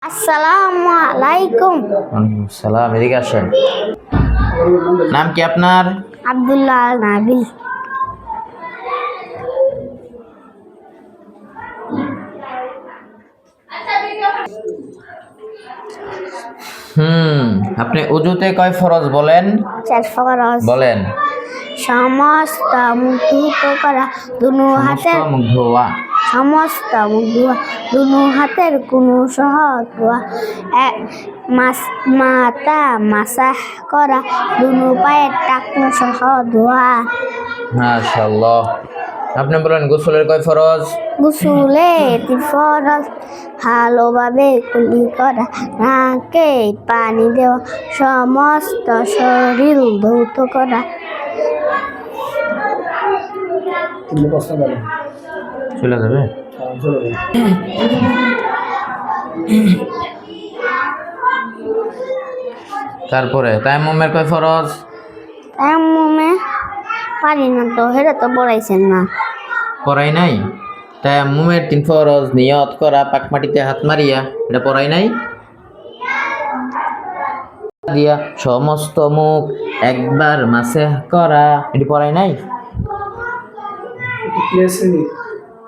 আসসালামু আলাইকুম। সালাম, এদিকে আসেন। নাম কি আপনার? আব্দুল্লাহ নাবিল। আপনি উজুতে কয় ফরজ বলেন? 4 ফরজ। বলেন। সমস্ত মুখ ধুতে করা দুনো হাতের মুখ ধোয়া। সমস্ত মুখ ধোয়া দুনো হাতের কোনো সহ ধোয়া মাথা মাসাহ করা দুনো পায়ের টাকনো সহ ধোয়া। মাশাআল্লাহ। আপনি বলেন গোসলের কয় ফরজ? গোসলে 3 ফরজ। ভালোভাবে কুলি করা, নাকে পানি দেওয়া, সমস্ত শরীর ধৌত করা। চলে যাবে। তারপরে তায়াম্মুমের কয় ফরজ? তায়াম্মুমে পারি না তো, হেরা তো পড়াইছেন না। পড়াই নাই? তায়াম্মুমের 3 ফরজ, নিয়ত করা, পাক মাটিতে হাত মারিয়া, এটা পড়াই নাই? দিয়া সমস্ত মুখ একবার মাসেহ করা, এটি পড়াই নাই?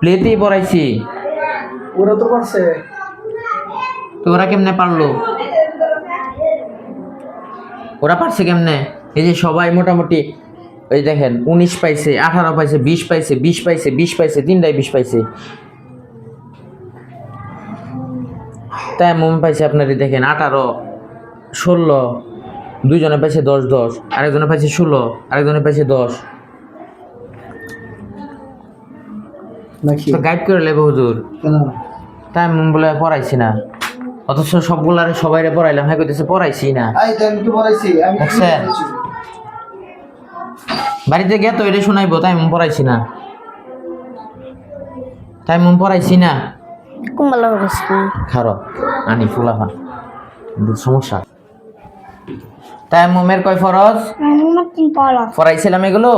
প্লেতেই পড়াইছি। ওরা তো পারছে, তো ওরা কেমনে পারলো? ওরা পারছে কেমনে? এই যে সবাই মোটামুটি ওই দেখেন 19 পাইছে, 18 পাইছে, 20 পাইছে, 20 পাইছে, 20 পাইছে, তিনটাই 20 পাইছে। তাই মন পাইছে আপনার দেখেন 18, 16, দুইজনে পাইছে 10 10, আরেকজনে পাইছে 16, আরেকজনে পাইছে 10। তো গাইড করে লেবে হুজুর। তাই মন বলে পড়াইছি না, অথচ সবগুলারে সবাইরে পড়াইলাম, হ্যাঁ কইতেছে পড়াইছি না। দেখছেন? বাড়িতে গিয়ে তো এটা শোনাইবো তাই মন পড়াইছি না, তাই মন পড়াইছি না। কুম্বালা করিস না। খারো আনি ফুলাফা সমস্যা। তাই মোমের কয় ফরজ? পড়াইছিলাম এগুলো।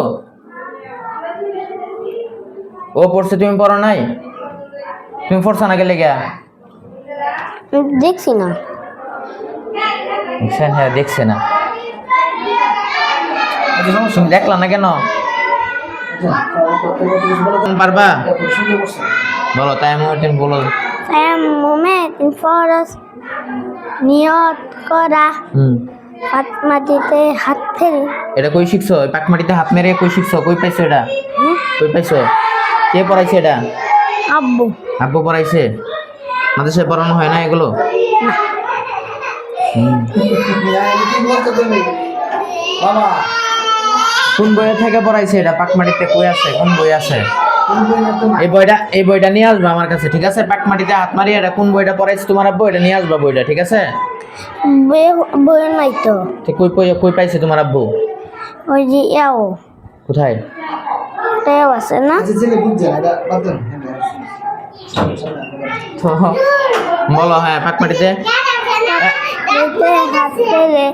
ও পড়ছে, তুমি পড়ো নাই? তুমি পড়ছো না গেলে গিয়া? দেখছি না। দেখছেন? হ্যাঁ দেখছে না। তুমি দেখলা না কেন? পারবা বলো। তাই মোমের তুমি বলো। তায়াম্মুমে 3 ফরজ, নিয়ত করা, হাত মাটিতে হাত ফেলে। এটা কই শিখছো? পাক মাটিতে হাত মেরে কই শিখছো? কই পাইছো এটা? কই পাইছো? কে পড়াইছে এটা? আব্বু। আব্বু পড়াইছে? মাদ্রাসায় পড়ানো হয় না এগুলো? কোন বইয়ে থেকে পড়াইছে এটা? পাক মাটিতে কই আছে? কোন বই আছে? এই বইটা নিয়ে আসবা আমার কাছে, ঠিক আছে? পাক মাটিতে হাত মারি, এটা কোন বইটা পড়াইছে তোমার আব্বু? এটা নিয়ে আসবা বইটা, ঠিক আছে? বই নাই তো। কই পাইছে তোমার আব্বু? ওই যে ইয়াও কোথায়? তাও আছে না? তো বলো। হ্যাঁ, পাক মাটিতে হাত ফেলে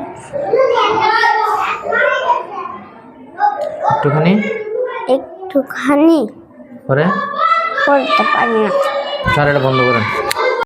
একটুখানি পড়তে পারি না। স্যার এটা বন্ধ করেন।